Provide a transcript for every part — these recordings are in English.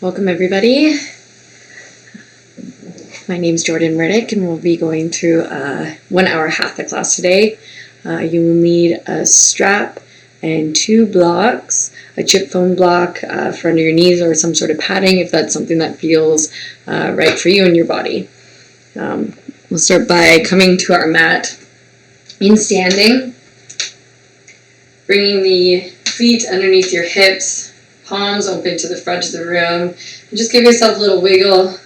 Welcome everybody. My name's Jordan Riddick and we'll be going through a 1-hour Hatha class today. You will need a strap and 2 blocks, a chip foam block for under your knees or some sort of padding if that's something that feels right for you and your body. We'll start by coming to our mat in standing, bringing the feet underneath your hips, palms open to the front of the room, and just give yourself a little wiggle.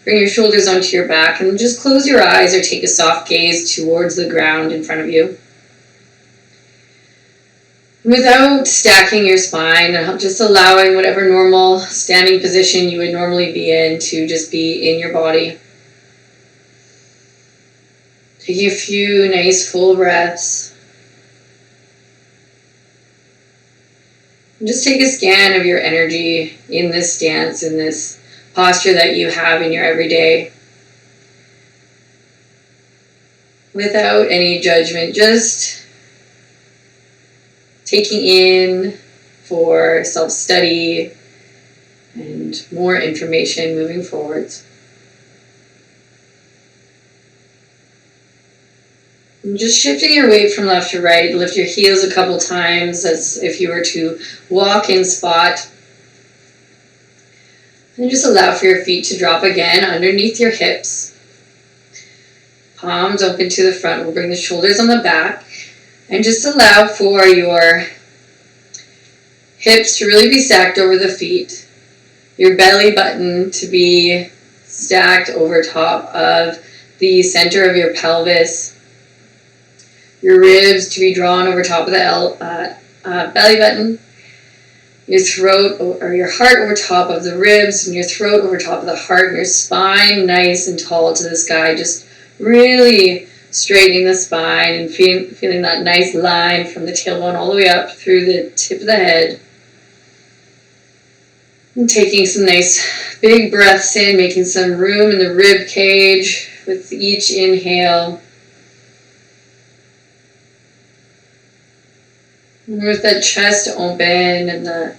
Bring your shoulders onto your back and just close your eyes or take a soft gaze towards the ground in front of you. Without stacking your spine, just allowing whatever normal standing position you would normally be in to just be in your body. Taking a few nice full breaths. And just take a scan of your energy in this stance, in this posture that you have in your everyday. Without any judgment, just taking in for self-study and more information moving forwards. And just shifting your weight from left to right, lift your heels a couple times as if you were to walk in spot. And just allow for your feet to drop again underneath your hips. Palms open to the front. We'll bring the shoulders on the back. And just allow for your hips to really be stacked over the feet. Your belly button to be stacked over top of the center of your pelvis. Your ribs to be drawn over top of the belly button. Your throat or your heart over top of the ribs, and your throat over top of the heart, and your spine nice and tall to the sky. Just really straightening the spine and feeling that nice line from the tailbone all the way up through the tip of the head. And taking some nice big breaths in, making some room in the rib cage with each inhale. With that chest open and the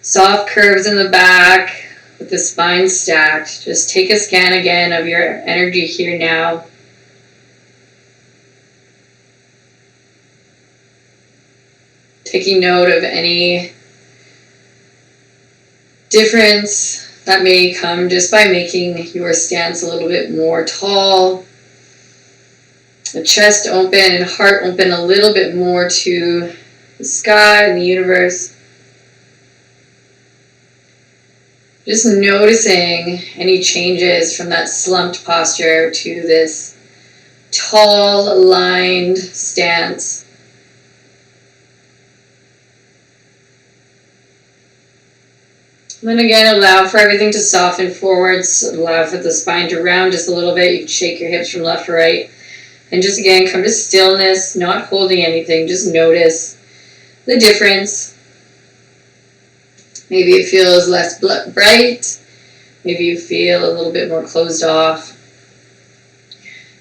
soft curves in the back with the spine stacked, just take a scan again of your energy here now. Taking note of any difference that may come just by making your stance a little bit more tall. The chest open and heart open a little bit more to the sky and the universe. Just noticing any changes from that slumped posture to this tall, aligned stance. And then again, allow for everything to soften forwards. Allow for the spine to round just a little bit. You can shake your hips from left to right. And just again, come to stillness, not holding anything. Just notice the difference. Maybe it feels less bright. Maybe you feel a little bit more closed off.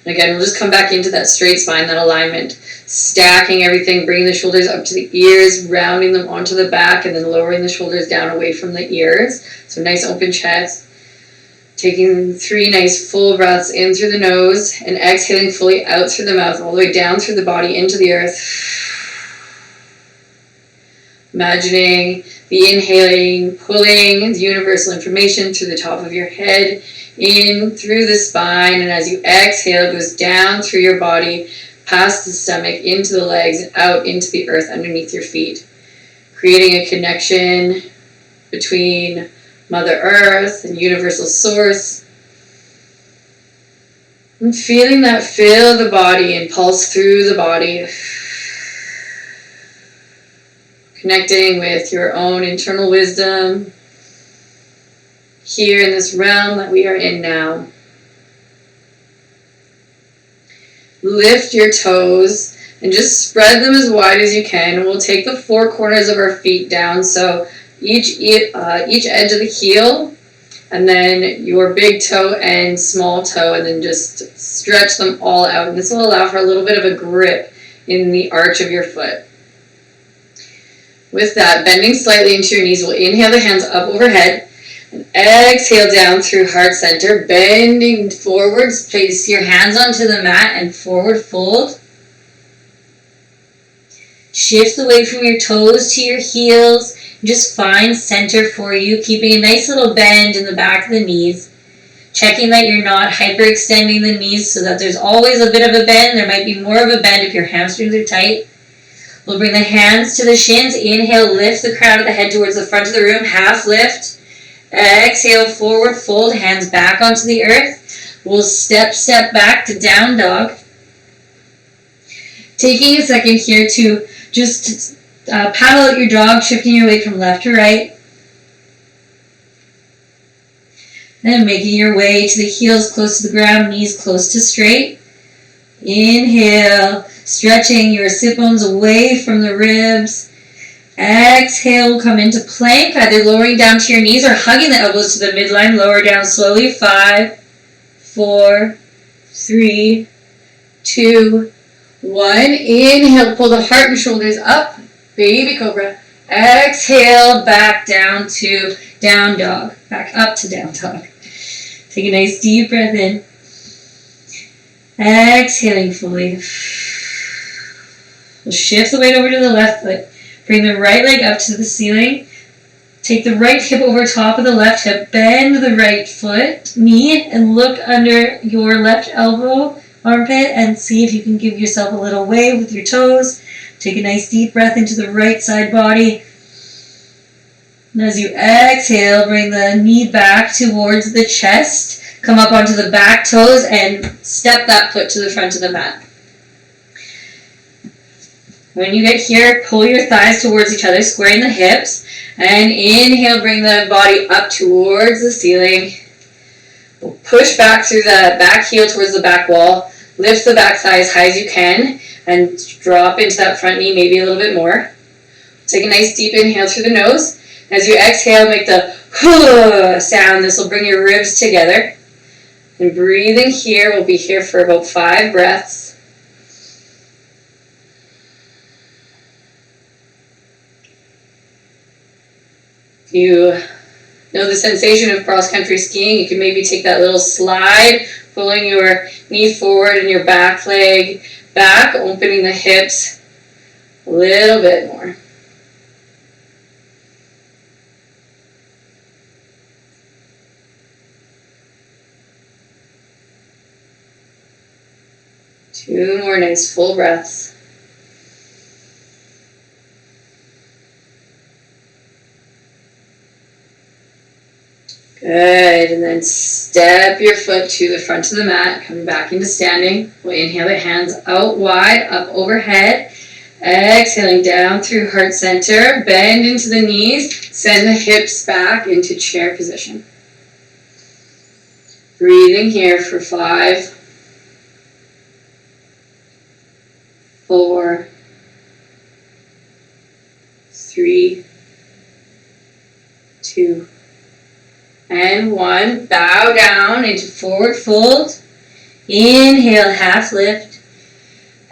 And again, we'll just come back into that straight spine, that alignment. Stacking everything, bringing the shoulders up to the ears, rounding them onto the back, and then lowering the shoulders down away from the ears. So nice open chest. Taking 3 nice full breaths in through the nose and exhaling fully out through the mouth, all the way down through the body into the earth. Imagining the inhaling, pulling the universal information through the top of your head, in through the spine, and as you exhale, it goes down through your body, past the stomach, into the legs, and out into the earth underneath your feet. Creating a connection between Mother Earth and Universal Source. And feeling that fill the body and pulse through the body. Connecting with your own internal wisdom here in this realm that we are in now. Lift your toes and just spread them as wide as you can. And we'll take the 4 corners of our feet down. So each edge of the heel, and then your big toe and small toe, and then just stretch them all out. And this will allow for a little bit of a grip in the arch of your foot. With that, bending slightly into your knees, we'll inhale the hands up overhead. And exhale down through heart center, bending forwards. Place your hands onto the mat and forward fold. Shift the weight from your toes to your heels. Just find center for you, keeping a nice little bend in the back of the knees. Checking that you're not hyperextending the knees so that there's always a bit of a bend. There might be more of a bend if your hamstrings are tight. We'll bring the hands to the shins. Inhale, lift the crown of the head towards the front of the room. Half lift. Exhale, forward fold. Hands back onto the earth. We'll step back to down dog. Taking a second here to just paddle out your dog, shifting your weight from left to right. And making your way to the heels close to the ground, knees close to straight. Inhale, stretching your sit bones away from the ribs. Exhale, come into plank, either lowering down to your knees or hugging the elbows to the midline. Lower down slowly. 5, 4, 3, 2, 1. Inhale, pull the heart and shoulders up. Baby cobra. Exhale, back down to down dog. Back up to down dog. Take a nice deep breath in. Exhaling fully. We'll shift the weight over to the left foot. Bring the right leg up to the ceiling. Take the right hip over top of the left hip. Bend the right foot, knee, and look under your left elbow, armpit, and see if you can give yourself a little wave with your toes. Take a nice deep breath into the right side body. And as you exhale, bring the knee back towards the chest. Come up onto the back toes and step that foot to the front of the mat. When you get here, pull your thighs towards each other, squaring the hips. And inhale, bring the body up towards the ceiling. We'll push back through the back heel towards the back wall. Lift the back thigh as high as you can. And drop into that front knee maybe a little bit more. Take a nice deep inhale through the nose. As you exhale, make the sound. This will bring your ribs together. And breathing here, we'll be here for about 5 breaths. If you know the sensation of cross-country skiing, you can maybe take that little slide, pulling your knee forward and your back leg back, opening the hips a little bit more. Two more nice full breaths. Good, and then step your foot to the front of the mat, coming back into standing. We'll inhale the hands out wide, up overhead. Exhaling down through heart center, bend into the knees, send the hips back into chair position. Breathing here for 5, 4, 3, 2, and 1. Bow down into forward fold. Inhale, half lift.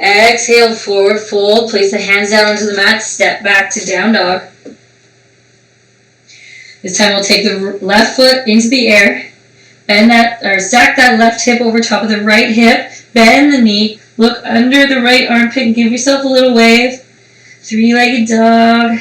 Exhale, forward fold. Place the hands down onto the mat. Step back to down dog. This time we'll take the left foot into the air. Bend that, or stack that left hip over top of the right hip. Bend the knee. Look under the right armpit and give yourself a little wave. 3-legged dog.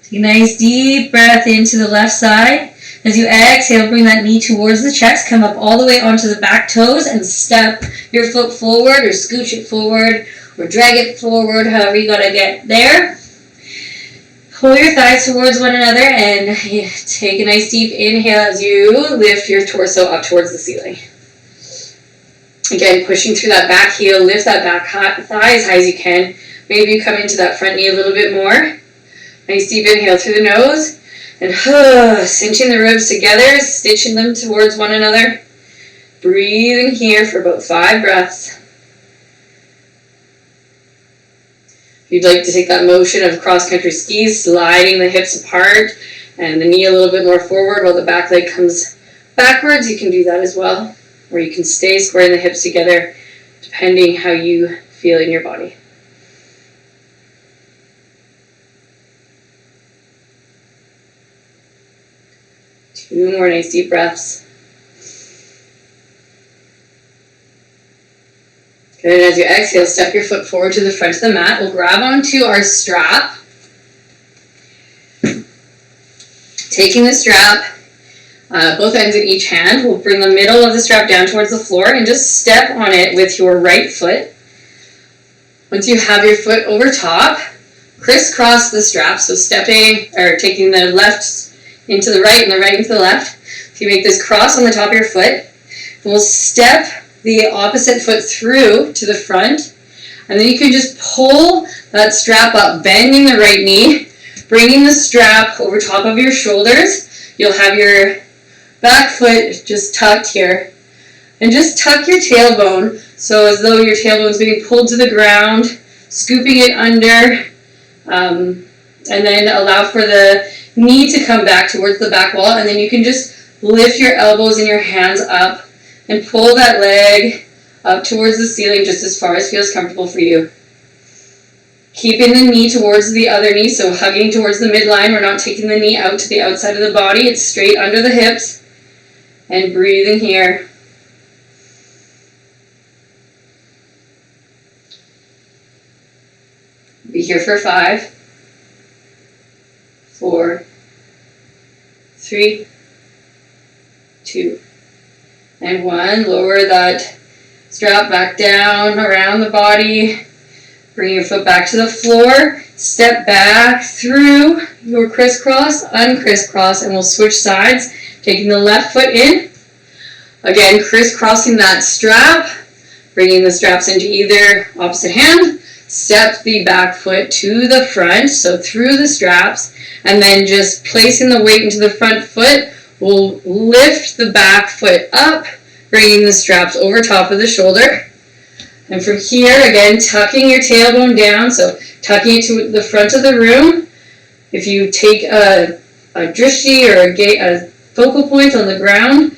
Take a nice deep breath into the left side. As you exhale, bring that knee towards the chest. Come up all the way onto the back toes and step your foot forward or scooch it forward or drag it forward, however you gotta get there. Pull your thighs towards one another and take a nice deep inhale as you lift your torso up towards the ceiling. Again, pushing through that back heel, lift that back thigh as high as you can. Maybe you come into that front knee a little bit more. Nice deep inhale through the nose. And cinching the ribs together, stitching them towards one another. Breathing here for about 5 breaths. If you'd like to take that motion of cross-country skis, sliding the hips apart and the knee a little bit more forward while the back leg comes backwards, you can do that as well. Or you can stay squaring the hips together, depending how you feel in your body. 2 more nice deep breaths. Good. As you exhale, step your foot forward to the front of the mat. We'll grab onto our strap. Taking the strap, both ends in each hand, we'll bring the middle of the strap down towards the floor and just step on it with your right foot. Once you have your foot over top, crisscross the strap, so taking the left into the right and the right into the left. If you make this cross on the top of your foot, we'll step the opposite foot through to the front, and then you can just pull that strap up, bending the right knee, bringing the strap over top of your shoulders. You'll have your back foot just tucked here, and just tuck your tailbone, so as though your tailbone is being pulled to the ground, scooping it under, and then allow for the knee to come back towards the back wall, and then you can just lift your elbows and your hands up and pull that leg up towards the ceiling just as far as feels comfortable for you. Keeping the knee towards the other knee, so hugging towards the midline. We're not taking the knee out to the outside of the body. It's straight under the hips. And breathing here. Be here for 5, 4, 3, 2, and 1. Lower that strap back down around the body. Bring your foot back to the floor. Step back through your crisscross, uncrisscross, and we'll switch sides. Taking the left foot in. Again, crisscrossing that strap. Bringing the straps into either opposite hand. Step the back foot to the front, so through the straps. And then just placing the weight into the front foot, we'll lift the back foot up, bringing the straps over top of the shoulder. And from here, again, tucking your tailbone down, so tucking it to the front of the room. If you take a drishti or a focal point on the ground,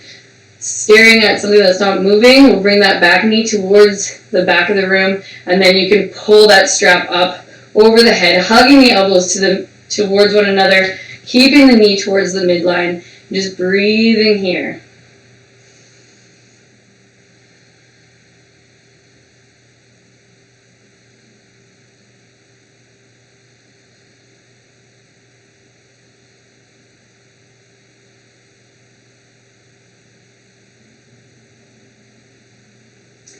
staring at something that's not moving, we'll bring that back knee towards the back of the room, and then you can pull that strap up over the head, hugging the elbows towards one another, keeping the knee towards the midline, just breathing here.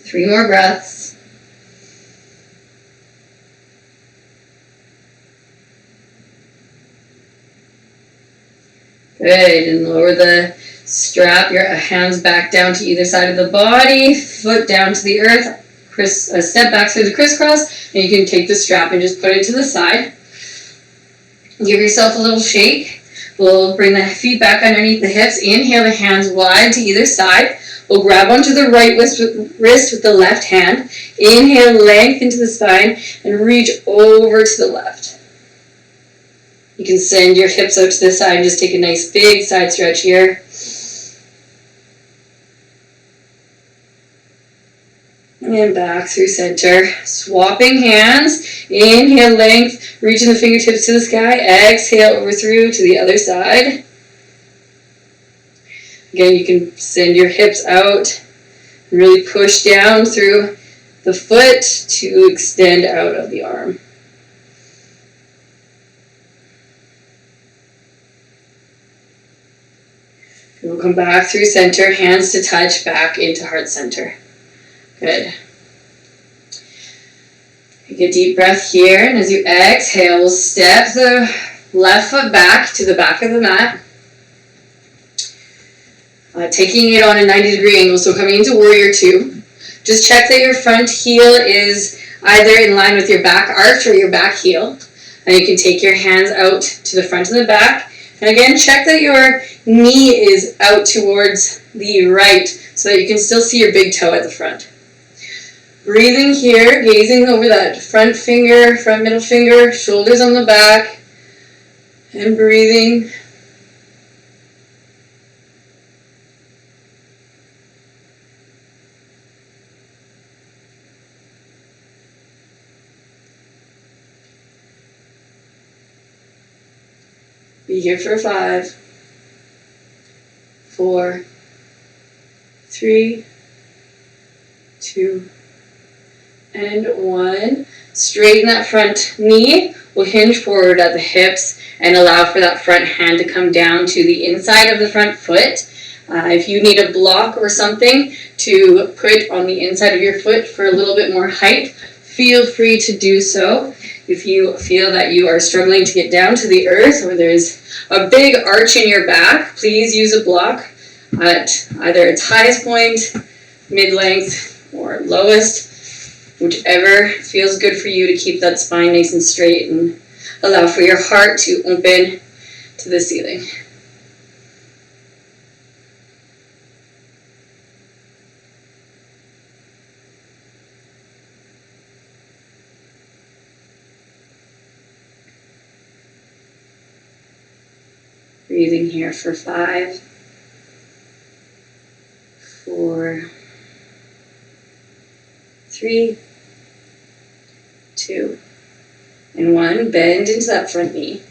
Three more breaths. Good, and lower the strap, your hands back down to either side of the body, foot down to the earth, step back through the crisscross, and you can take the strap and just put it to the side. Give yourself a little shake. We'll bring the feet back underneath the hips. Inhale the hands wide to either side. We'll grab onto the right wrist with the left hand. Inhale, lengthen to the spine, and reach over to the left. You can send your hips out to the side and just take a nice big side stretch here. And back through center. Swapping hands. Inhale, length, reaching the fingertips to the sky. Exhale, over through to the other side. Again, you can send your hips out and really push down through the foot to extend out of the arm. We'll come back through center, hands to touch, back into heart center. Good. Take a deep breath here, and as you exhale, we'll step the left foot back to the back of the mat. Taking it on a 90-degree angle, so coming into warrior 2. Just check that your front heel is either in line with your back arch or your back heel. And you can take your hands out to the front and the back. And again, check that your knee is out towards the right so that you can still see your big toe at the front. Breathing here, gazing over that front middle finger, shoulders on the back, and breathing. Be here for 5, 4, 3, 2, and 1. Straighten that front knee. We'll hinge forward at the hips and allow for that front hand to come down to the inside of the front foot. If you need a block or something to put on the inside of your foot for a little bit more height, feel free to do so. If you feel that you are struggling to get down to the earth or there's a big arch in your back, please use a block at either its highest point, mid-length, or lowest, whichever feels good for you to keep that spine nice and straight and allow for your heart to open to the ceiling. Breathing here for 5, 4, 3, 2, and 1. Bend into that front knee.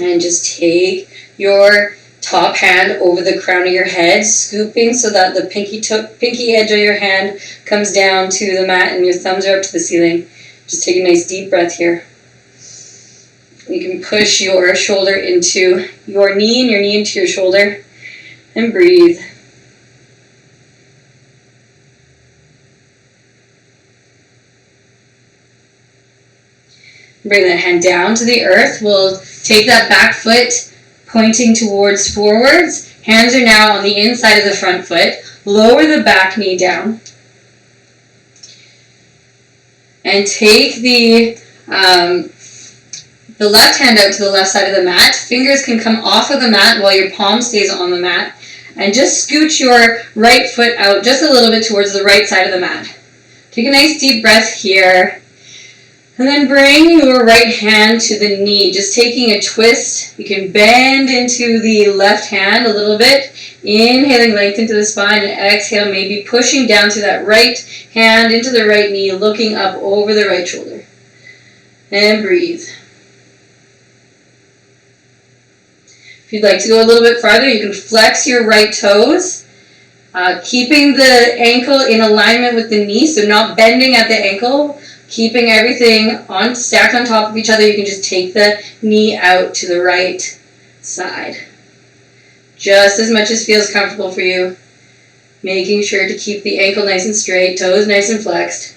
And just take your top hand over the crown of your head, scooping so that the pinky edge of your hand comes down to the mat and your thumbs are up to the ceiling. Just take a nice deep breath here. You can push your shoulder into your knee and your knee into your shoulder and breathe. Bring that hand down to the earth. We'll take that back foot pointing towards forwards. Hands are now on the inside of the front foot. Lower the back knee down. And take the left hand out to the left side of the mat. Fingers can come off of the mat while your palm stays on the mat. And just scooch your right foot out just a little bit towards the right side of the mat. Take a nice deep breath here. And then bring your right hand to the knee. Just taking a twist. You can bend into the left hand a little bit. Inhaling, lengthen to the spine, and exhale, maybe pushing down to that right hand into the right knee, looking up over the right shoulder. And breathe. If you'd like to go a little bit farther, you can flex your right toes, keeping the ankle in alignment with the knee, so not bending at the ankle, keeping everything stacked on top of each other. You can just take the knee out to the right side. Just as much as feels comfortable for you. Making sure to keep the ankle nice and straight, toes nice and flexed.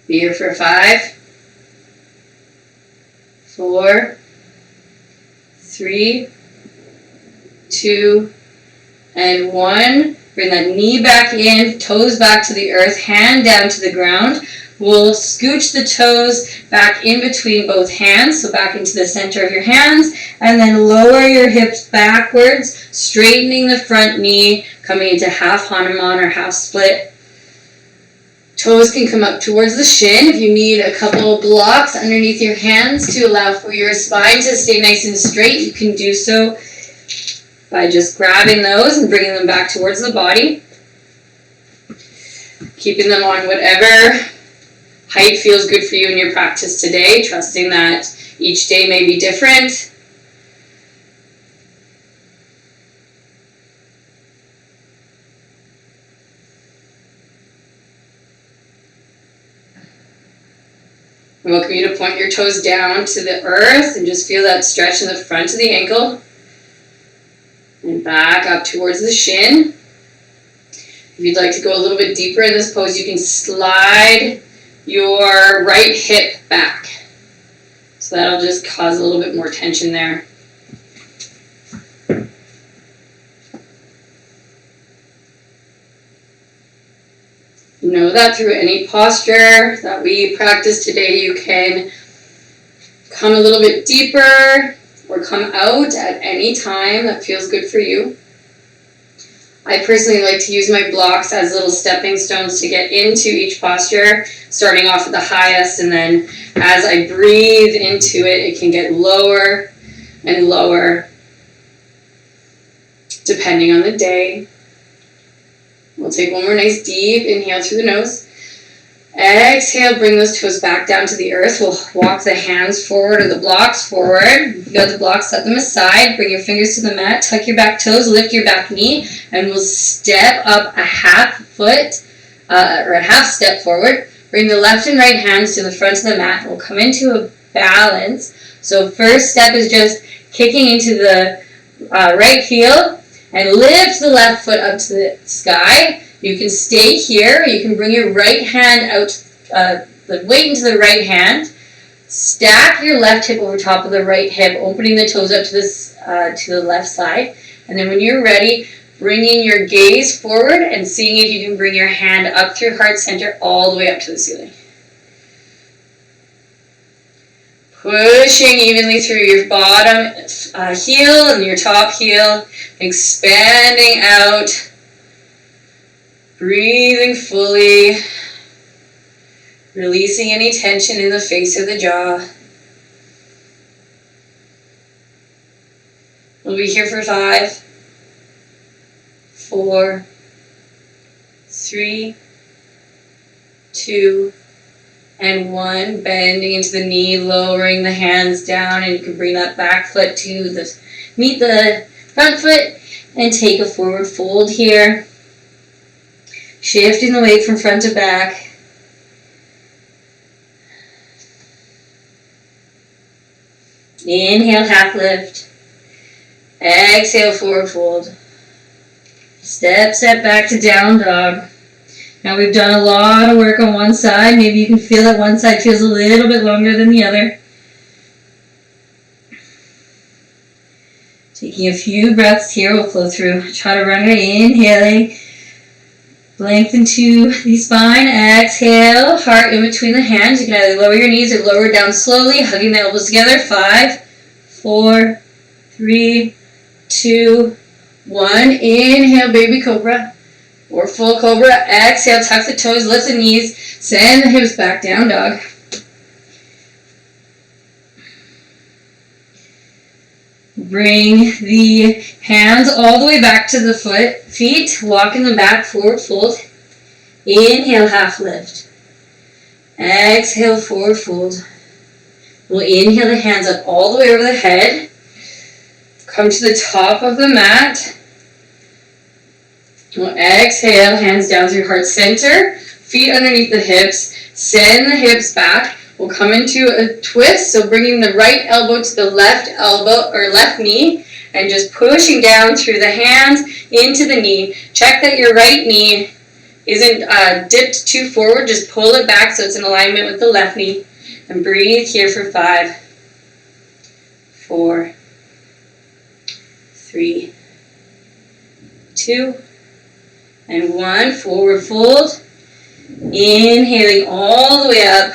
Be here for 5, 4, 3, 2, and 1. Bring that knee back in, toes back to the earth, hand down to the ground. We'll scooch the toes back in between both hands, so back into the center of your hands, and then lower your hips backwards, straightening the front knee, coming into half Hanuman or half split. Toes can come up towards the shin. If you need a couple blocks underneath your hands to allow for your spine to stay nice and straight, you can do so by just grabbing those and bringing them back towards the body. Keeping them on whatever height feels good for you in your practice today, trusting that each day may be different. I welcome you to point your toes down to the earth and just feel that stretch in the front of the ankle. And back up towards the shin. If you'd like to go a little bit deeper in this pose, you can slide your right hip back. So that'll just cause a little bit more tension there. Know that through any posture that we practice today, you can come a little bit deeper or come out at any time that feels good for you. I personally like to use my blocks as little stepping stones to get into each posture, starting off at the highest, and then as I breathe into it, it can get lower and lower depending on the day. We'll take one more nice deep inhale through the nose. Exhale, bring those toes back down to the earth. We'll walk the hands forward or the blocks forward. If you got the blocks, set them aside. Bring your fingers to the mat. Tuck your back toes, lift your back knee, and we'll step up a half foot or a half step forward. Bring the left and right hands to the front of the mat. We'll come into a balance. So first step is just kicking into the right heel and lift the left foot up to the sky. You can stay here. You can bring your right hand out, the weight into the right hand. Stack your left hip over top of the right hip, opening the toes up to the left side. And then when you're ready, bringing your gaze forward and seeing if you can bring your hand up through heart center all the way up to the ceiling. Pushing evenly through your bottom heel and your top heel, expanding out. Breathing fully, releasing any tension in the face or the jaw. We'll be here for 5, 4, 3, 2, and 1. Bending into the knee, lowering the hands down, and you can bring that back foot to meet the front foot and take a forward fold here. Shifting the weight from front to back. Inhale, half lift. Exhale, forward fold. Step back to down dog. Now we've done a lot of work on one side. Maybe you can feel that one side feels a little bit longer than the other. Taking a few breaths here, we'll flow through chaturanga, inhaling. Lengthen to the spine. Exhale, heart in between the hands. You can either lower your knees or lower down slowly, hugging the elbows together. 5, 4, 3, 2, 1. Inhale, baby cobra or full cobra. Exhale, tuck the toes, lift the knees, send the hips back, down dog. Bring the hands all the way back to the feet, walking them back, forward fold. Inhale, half lift. Exhale, forward fold. We'll inhale the hands up all the way over the head. Come to the top of the mat. We'll exhale, hands down through heart center, feet underneath the hips. Send the hips back. We'll come into a twist, so bringing the right elbow to the left elbow or left knee and just pushing down through the hands into the knee. Check that your right knee isn't dipped too forward. Just pull it back so it's in alignment with the left knee. And breathe here for 5, 4, 3, 2, and 1. Forward fold. Inhaling all the way up.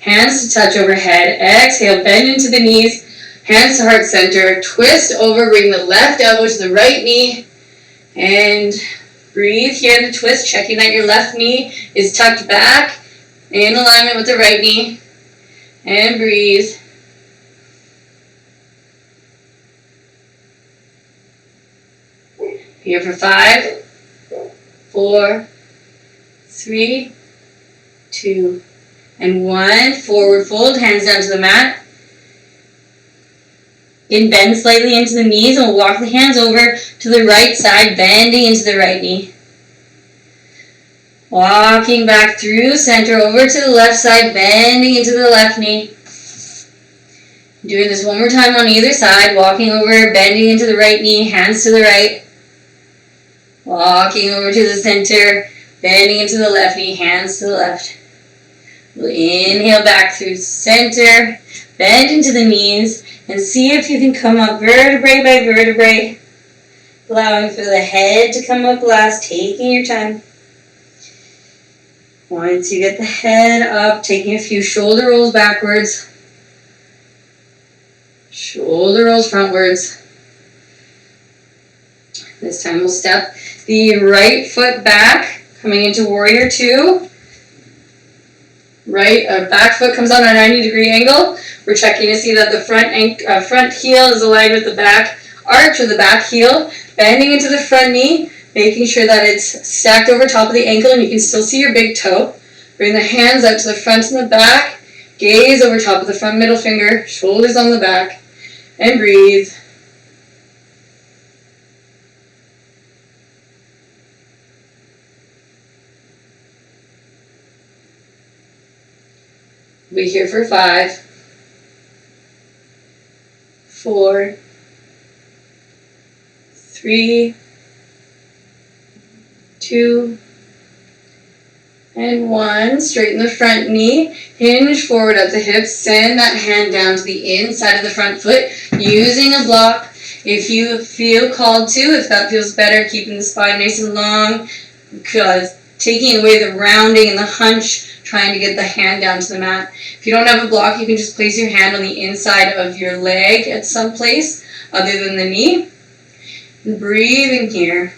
Hands to touch overhead. Exhale, bend into the knees. Hands to heart center. Twist over, bring the left elbow to the right knee. And breathe here in the twist, checking that your left knee is tucked back in alignment with the right knee. And breathe. Here for 5, 4, 3, 2, and 1. Forward fold, hands down to the mat. Again, bend slightly into the knees, and we'll walk the hands over to the right side, bending into the right knee. Walking back through center over to the left side, bending into the left knee. Doing this one more time on either side, walking over, bending into the right knee, hands to the right. Walking over to the center, bending into the left knee, hands to the left. We'll inhale back through center, bend into the knees, and see if you can come up vertebrae by vertebrae, allowing for the head to come up last, taking your time. Once you get the head up, taking a few shoulder rolls backwards, shoulder rolls frontwards. This time we'll step the right foot back, coming into warrior two. Back foot comes on a 90-degree angle. We're checking to see that the front heel is aligned with the back arch or the back heel. Bending into the front knee, making sure that it's stacked over top of the ankle and you can still see your big toe. Bring the hands out to the front and the back. Gaze over top of the front middle finger, shoulders on the back, and breathe. Be here for 5, 4, 3, 2, and 1. Straighten the front knee, hinge forward at the hips, send that hand down to the inside of the front foot using a block. If you feel called to, if that feels better, keeping the spine nice and long, because taking away the rounding and the hunch, trying to get the hand down to the mat. If you don't have a block, you can just place your hand on the inside of your leg at some place other than the knee. And breathe in here.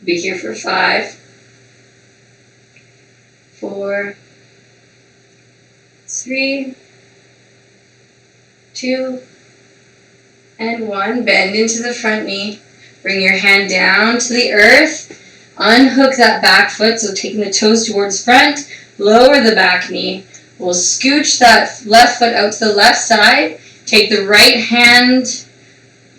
Be here for 5, 4, 3, 2, and 1. Bend into the front knee. Bring your hand down to the earth. Unhook that back foot, so taking the toes towards front. Lower the back knee. We'll scooch that left foot out to the left side. Take the right hand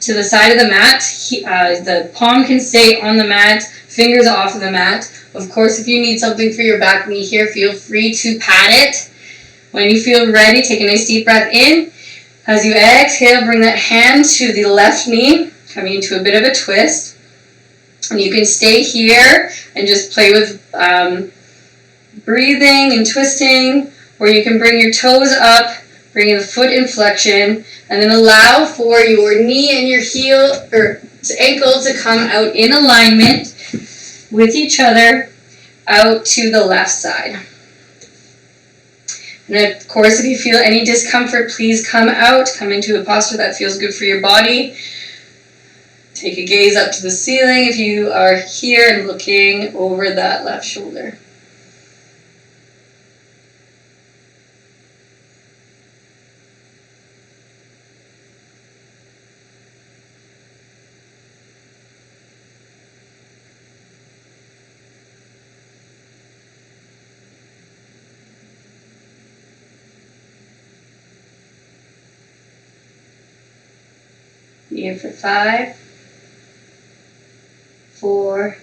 to the side of the mat. The palm can stay on the mat, fingers off of the mat. Of course, if you need something for your back knee here, feel free to pat it. When you feel ready, take a nice deep breath in. As you exhale, bring that hand to the left knee, coming into a bit of a twist. And you can stay here and just play with breathing and twisting, or you can bring your toes up, bringing the foot in flexion, and then allow for your knee and your heel or ankle to come out in alignment with each other out to the left side. And of course, if you feel any discomfort, please come out, come into a posture that feels good for your body. Take a gaze up to the ceiling if you are here and looking over that left shoulder. Here for 5, 4,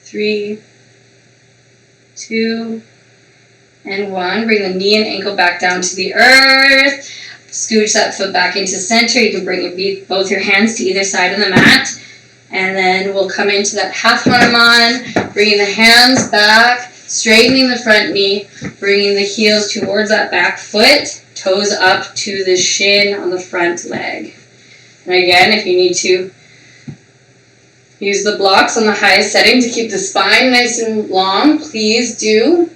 3, 2, and 1. Bring the knee and ankle back down to the earth. Scooch that foot back into center. You can bring both your hands to either side of the mat. And then we'll come into that Hatha, bringing the hands back, straightening the front knee, bringing the heels towards that back foot, toes up to the shin on the front leg. And again, if you need to use the blocks on the highest setting to keep the spine nice and long, please do.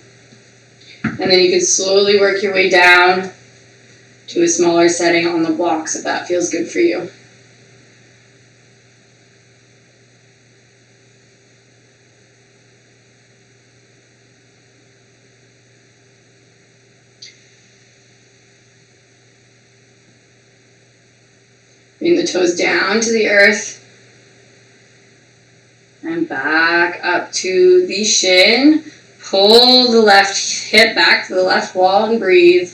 And then you can slowly work your way down to a smaller setting on the blocks if that feels good for you. Bring the toes down to the earth and back up to the shin. Pull the left hip back to the left wall and breathe.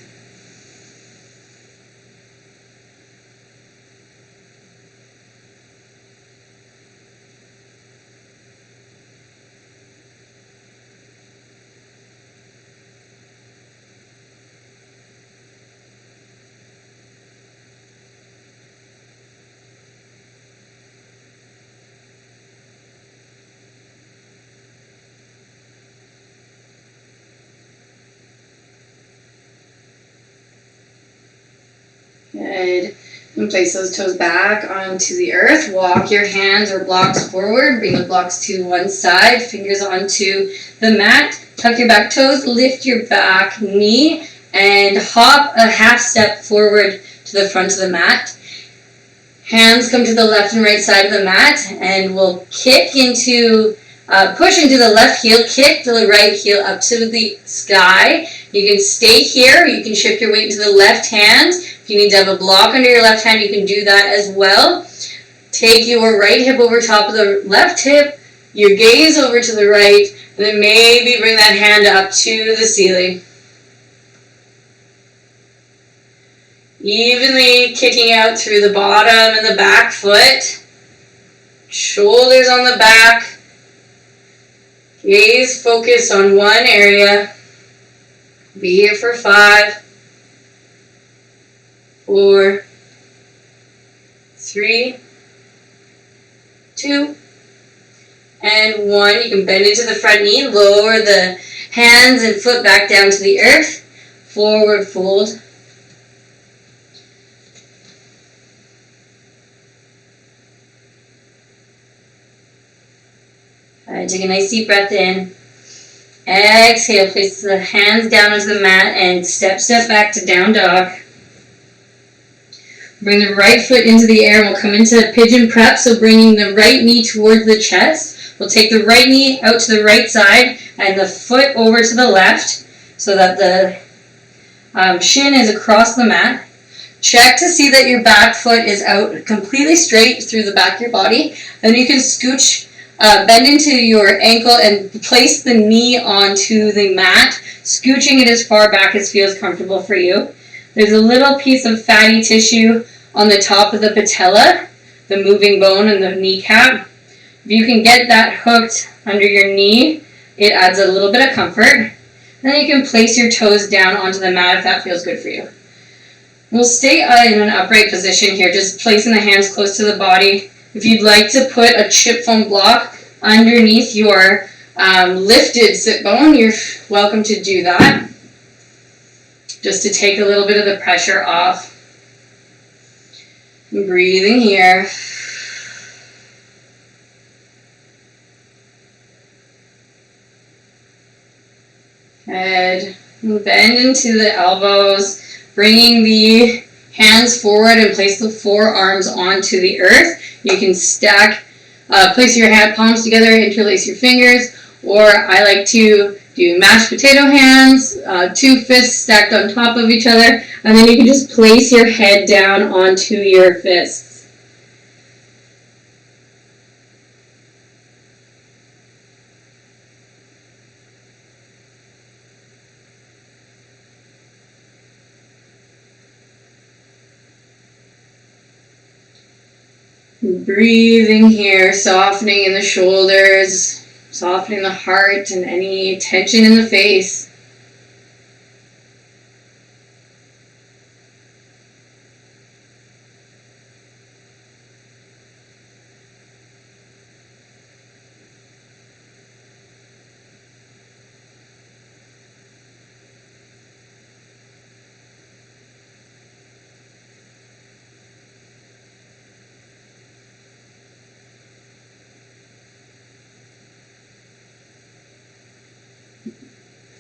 And place those toes back onto the earth. Walk your hands or blocks forward. Bring the blocks to one side. Fingers onto the mat. Tuck your back toes. Lift your back knee. And hop a half step forward to the front of the mat. Hands come to the left and right side of the mat. And we'll kick into, push into the left heel. Kick the right heel up to the sky. You can stay here. You can shift your weight into the left hand. If you need to have a block under your left hand, you can do that as well. Take your right hip over top of the left hip, your gaze over to the right, and then maybe bring that hand up to the ceiling. Evenly kicking out through the bottom and the back foot. Shoulders on the back. Gaze focus on one area. Be here for 5, 4, 3, 2, and 1. You can bend into the front knee, lower the hands and foot back down to the earth. Forward fold. Alright, take a nice deep breath in. Exhale, place the hands down onto the mat and step back to down dog. Bring the right foot into the air and we'll come into pigeon prep. So bringing the right knee towards the chest. We'll take the right knee out to the right side and the foot over to the left so that the shin is across the mat. Check to see that your back foot is out completely straight through the back of your body. Then you can scooch, bend into your ankle and place the knee onto the mat, scooching it as far back as feels comfortable for you. There's a little piece of fatty tissue on the top of the patella, the moving bone and the kneecap. If you can get that hooked under your knee, it adds a little bit of comfort. Then you can place your toes down onto the mat if that feels good for you. We'll stay in an upright position here, just placing the hands close to the body. If you'd like to put a chip foam block underneath your lifted sit bone, you're welcome to do that, just to take a little bit of the pressure off. Breathing here. Head, bend into the elbows, bringing the hands forward and place the forearms onto the earth. You can stack, place your hand palms together, interlace your fingers, or I like to do mashed potato hands, 2 fists stacked on top of each other, and then you can just place your head down onto your fists. Breathing here, softening in the shoulders, softening the heart and any tension in the face.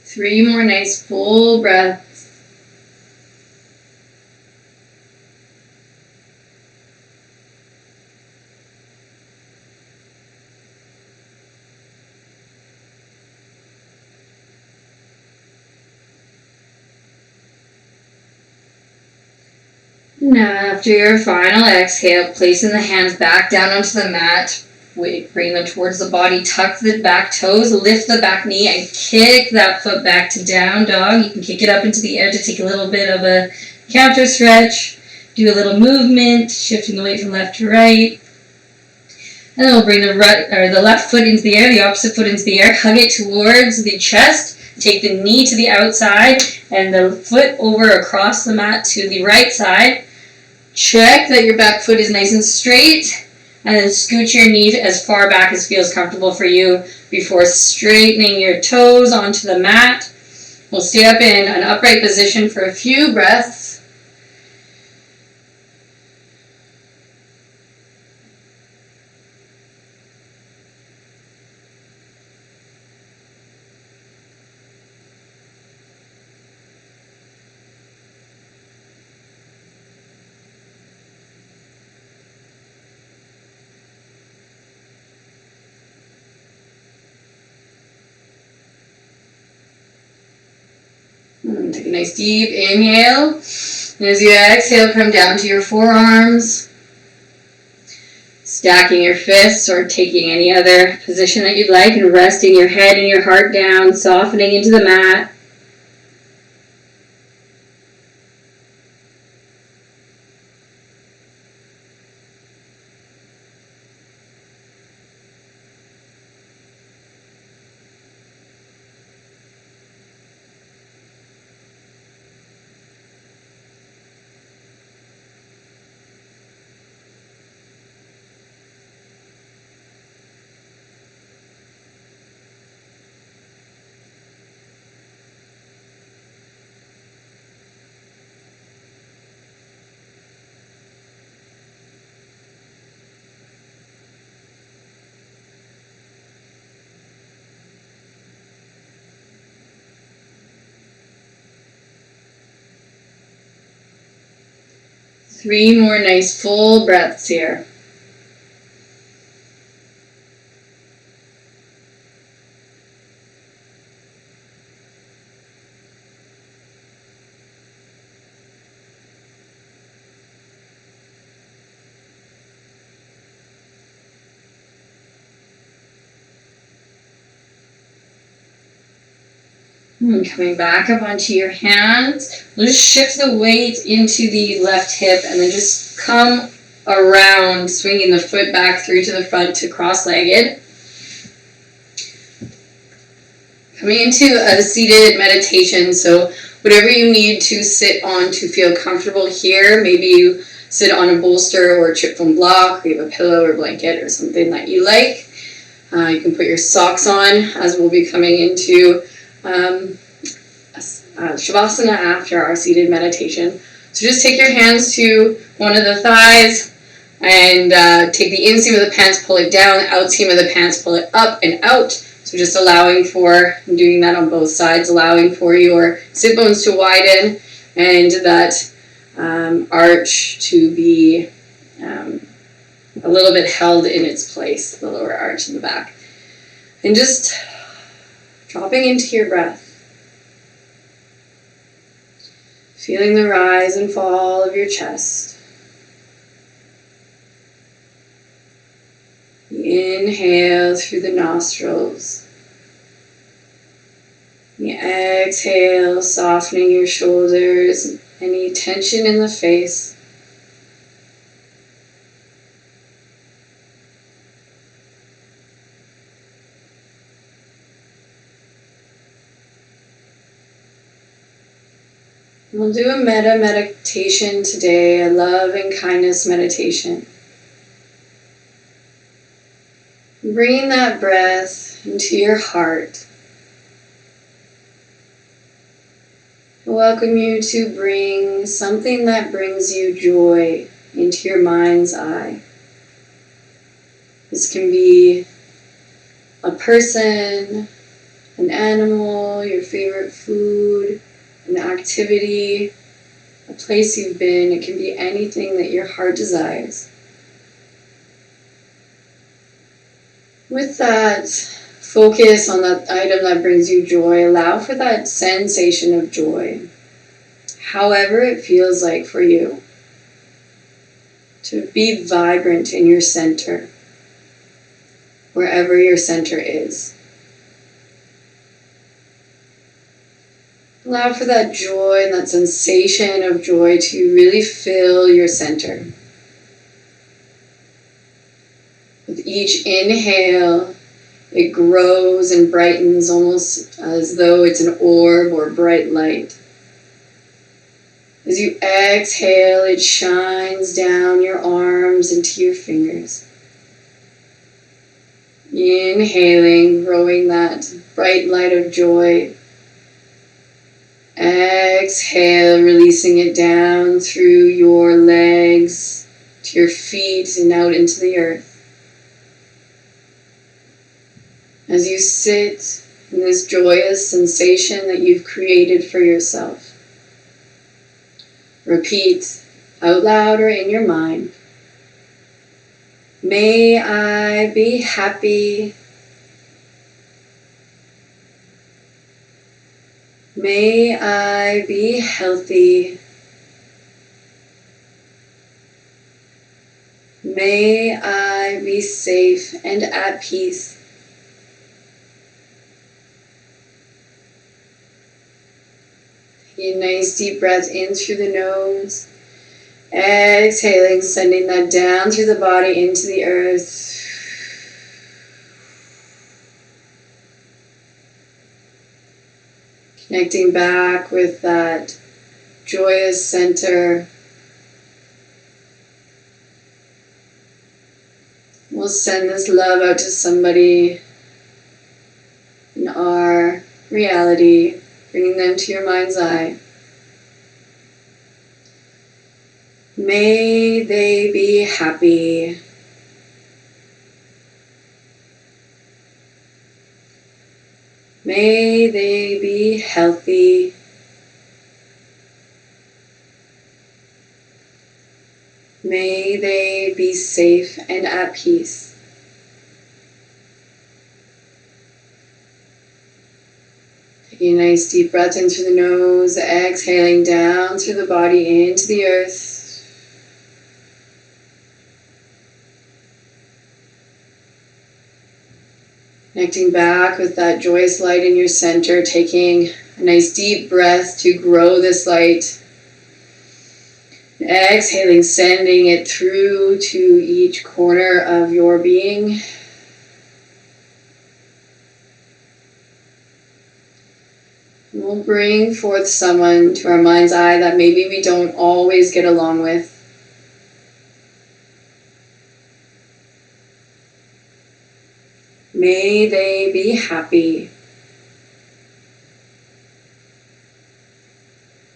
Three more nice full breaths. Now, after your final exhale, placing the hands back down onto the mat. Bring them towards the body, tuck the back toes, lift the back knee, and kick that foot back to down dog. You can kick it up into the air to take a little bit of a counter stretch. Do a little movement, shifting the weight from left to right. And then we'll bring the left foot into the air, the opposite foot into the air, hug it towards the chest. Take the knee to the outside and the foot over across the mat to the right side. Check that your back foot is nice and straight. And then scooch your knee as far back as feels comfortable for you before straightening your toes onto the mat. We'll stay up in an upright position for a few breaths. Take a nice deep inhale. And as you exhale, come down to your forearms. Stacking your fists or taking any other position that you'd like and resting your head and your heart down, softening into the mat. Three more nice full breaths here. And coming back up onto your hands, we'll just shift the weight into the left hip and then just come around, swinging the foot back through to the front to cross-legged. Coming into a seated meditation, so whatever you need to sit on to feel comfortable here, maybe you sit on a bolster or a chip foam block, or you have a pillow or blanket or something that you like. You can put your socks on as we'll be coming into Shavasana after our seated meditation. So just take your hands to one of the thighs and take the inseam of the pants, pull it down, outseam of the pants, pull it up and out. So just allowing for, doing that on both sides, allowing for your sit bones to widen and that arch to be a little bit held in its place, the lower arch in the back. And just dropping into your breath. Feeling the rise and fall of your chest. Inhale through the nostrils. You exhale, softening your shoulders, any tension in the face. We'll do a metta meditation today, a love and kindness meditation. Bringing that breath into your heart. I welcome you to bring something that brings you joy into your mind's eye. This can be a person, an animal, your favorite food, an activity, a place you've been. It can be anything that your heart desires. With that focus on that item that brings you joy, allow for that sensation of joy, however it feels like for you, to be vibrant in your center, wherever your center is. Allow for that joy and that sensation of joy to really fill your center. With each inhale, it grows and brightens almost as though it's an orb or bright light. As you exhale, it shines down your arms into your fingers. Inhaling, growing that bright light of joy. Exhale, releasing it down through your legs, to your feet, and out into the earth. As you sit in this joyous sensation that you've created for yourself, repeat out loud or in your mind, may I be happy. May I be healthy. May I be safe and at peace. Take a nice deep breath in through the nose. Exhaling, sending that down through the body into the earth. Connecting back with that joyous center. We'll send this love out to somebody in our reality, bringing them to your mind's eye. May they be happy. May they be healthy. May they be safe and at peace. Taking a nice deep breath in through the nose, exhaling down through the body into the earth. Connecting back with that joyous light in your center, taking a nice deep breath to grow this light. Exhaling, sending it through to each corner of your being. We'll bring forth someone to our mind's eye that maybe we don't always get along with. May they be happy.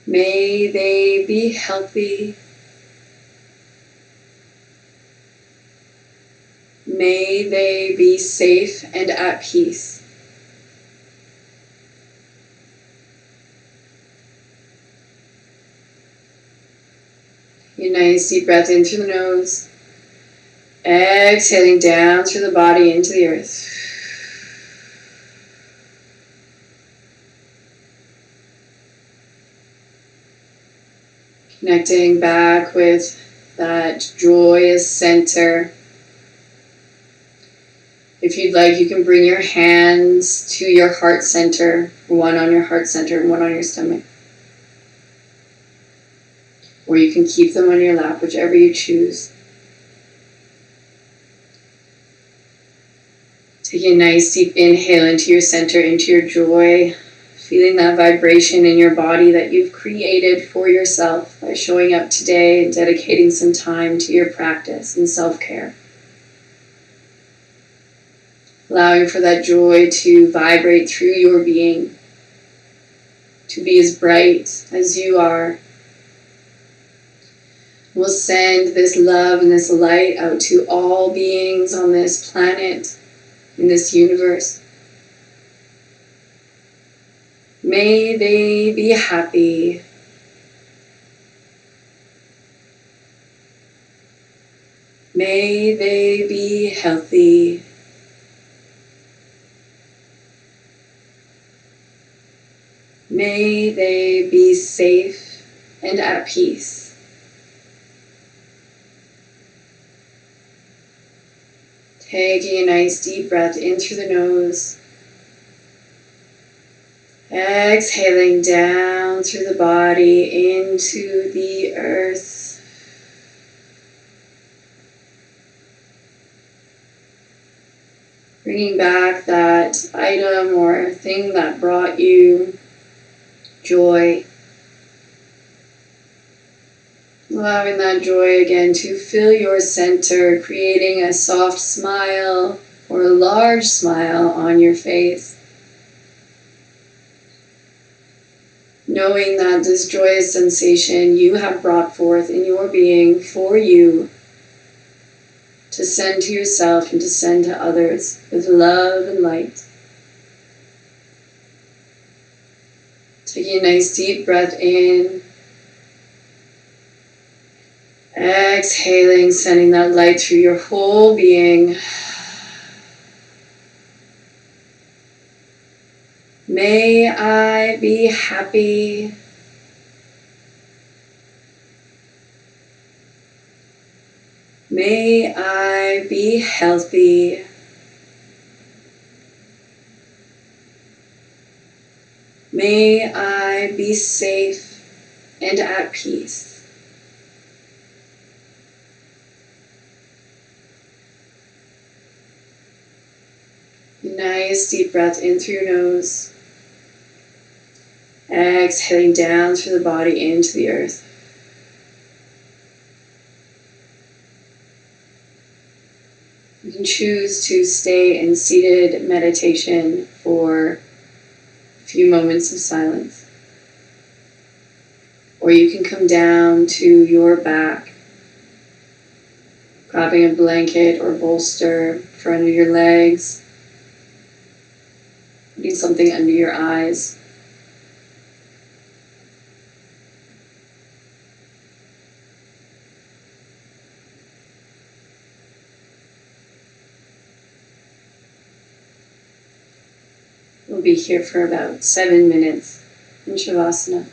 May they be healthy. May they be safe and at peace. A nice deep breath in through the nose. Exhaling down through the body into the earth. Connecting back with that joyous center. If you'd like, you can bring your hands to your heart center, one on your heart center and one on your stomach. Or you can keep them on your lap, whichever you choose. Taking a nice deep inhale into your center, into your joy, feeling that vibration in your body that you've created for yourself by showing up today and dedicating some time to your practice and self-care. Allowing for that joy to vibrate through your being, to be as bright as you are. We'll send this love and this light out to all beings on this planet, in this universe. May they be happy. May they be healthy. May they be safe and at peace. Taking a nice deep breath in through the nose. Exhaling down through the body into the earth. Bringing back that item or thing that brought you joy. Allowing that joy again to fill your center, creating a soft smile or a large smile on your face. Knowing that this joyous sensation you have brought forth in your being for you to send to yourself and to send to others with love and light. Taking a nice deep breath in. Exhaling, sending that light through your whole being. May I be happy. May I be healthy. May I be safe and at peace. Nice deep breath in through your nose. Exhaling down through the body into the earth. You can choose to stay in seated meditation for a few moments of silence. Or you can come down to your back, grabbing a blanket or bolster for under your legs, putting something under your eyes. We'll be here for about 7 minutes in Shavasana.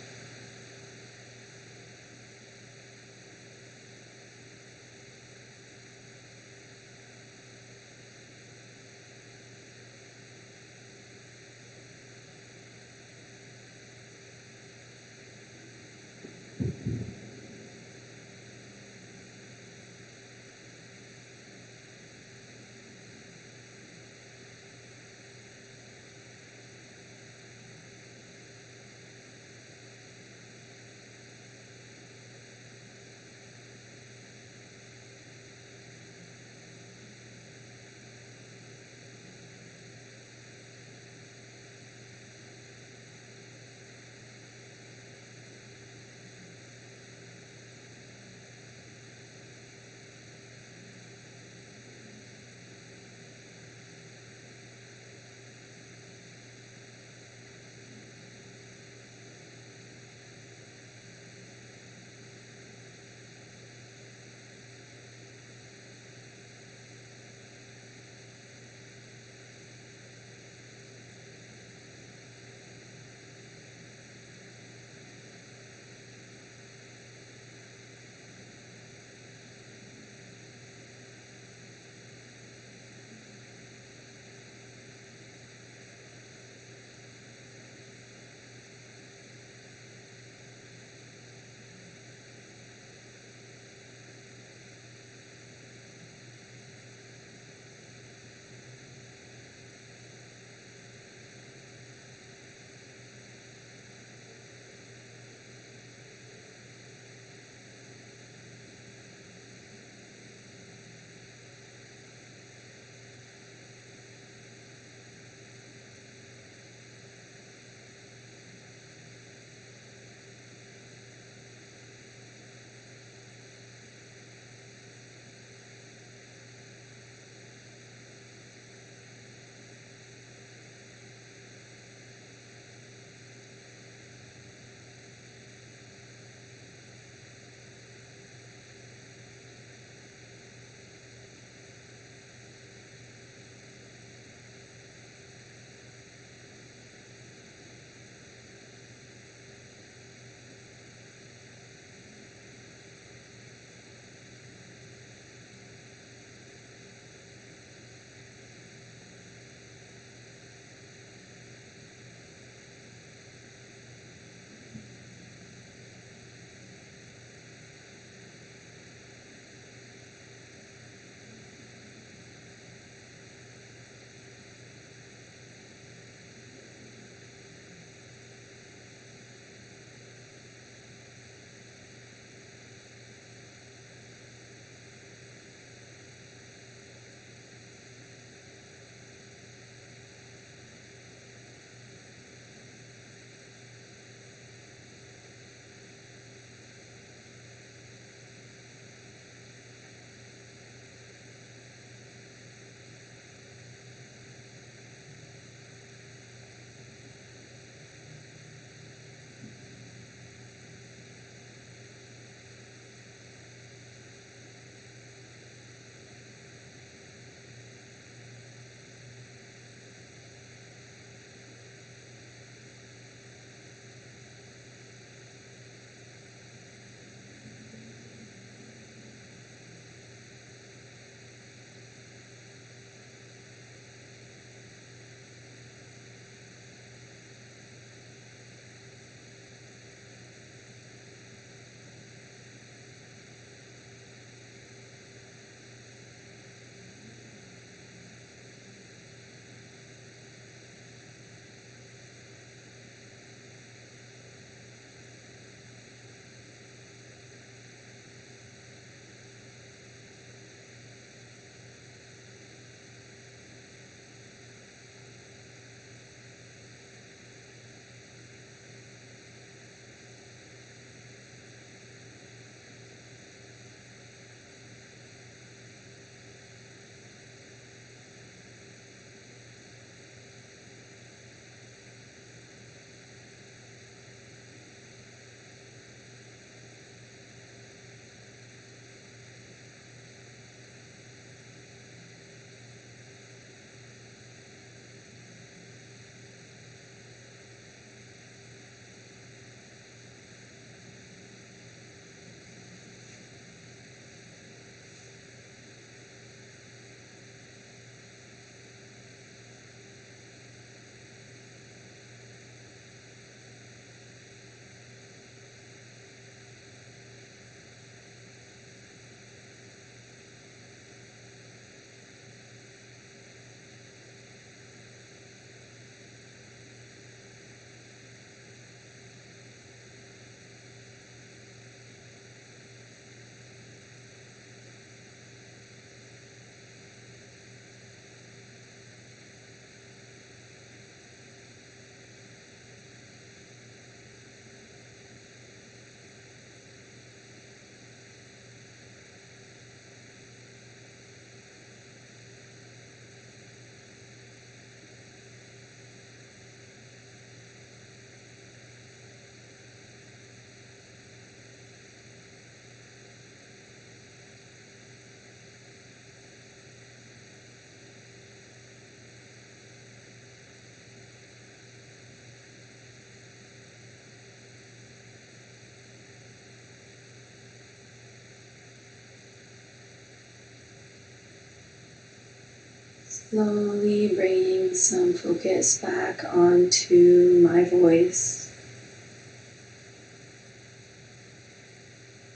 Slowly bringing some focus back onto my voice.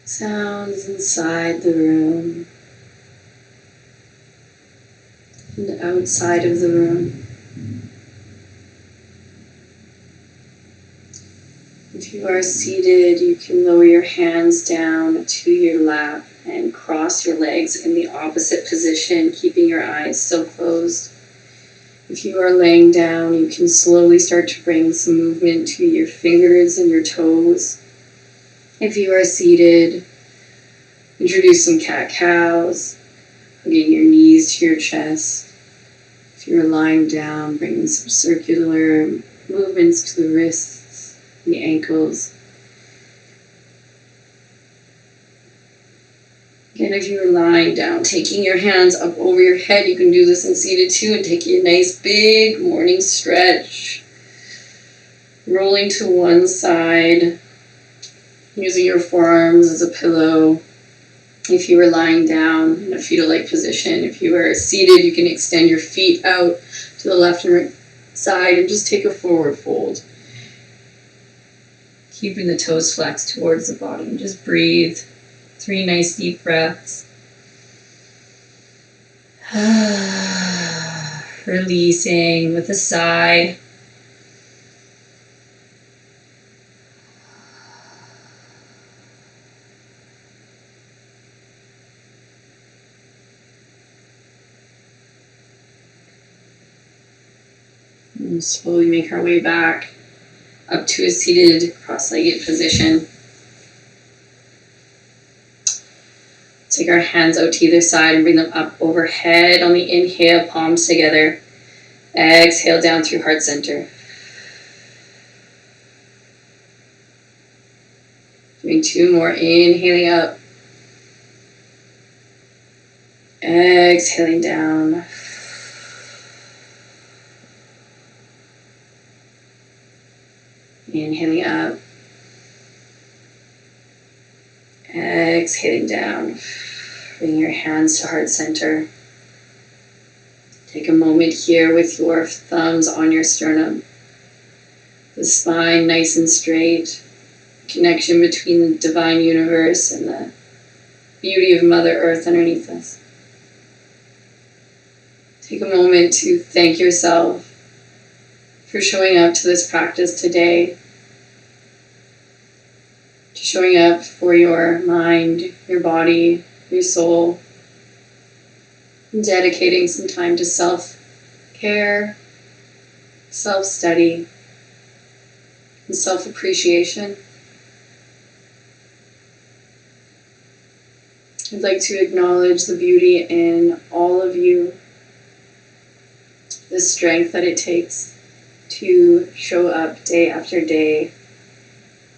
Sounds inside the room and outside of the room. If you are seated, you can lower your hands down to your lap and cross your legs in the opposite position, keeping your eyes still closed. If you are laying down, you can slowly start to bring some movement to your fingers and your toes. If you are seated, introduce some cat-cows, hugging your knees to your chest. If you're lying down, bring some circular movements to the wrists, the ankles. Again, if you are lying down, taking your hands up over your head, you can do this in seated too, and take a nice big morning stretch. Rolling to one side, using your forearms as a pillow. If you are lying down in a fetal-like position, if you are seated, you can extend your feet out to the left and right side and just take a forward fold. Keeping the toes flexed towards the body, and just breathe. 3 nice deep breaths. Releasing with a sigh. And slowly make our way back up to a seated cross-legged position. Take our hands out to either side and bring them up overhead on the inhale, palms together. Exhale down through heart center. Doing 2 more, inhaling up. Exhaling down. Inhaling up. Exhaling down. Bring your hands to heart center. Take a moment here with your thumbs on your sternum. The spine nice and straight. Connection between the divine universe and the beauty of Mother Earth underneath us. Take a moment to thank yourself for showing up to this practice today. To showing up for your mind, your body, your soul. Dedicating some time to self-care, self-study, and self-appreciation. I'd like to acknowledge the beauty in all of you, the strength that it takes to show up day after day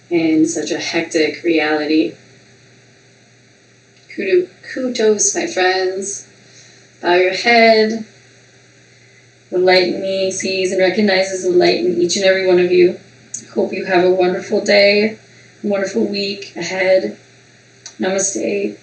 in such a hectic reality. Kudos, my friends. Bow your head. The light in me sees and recognizes the light in each and every one of you. I hope you have a wonderful day, a wonderful week ahead. Namaste.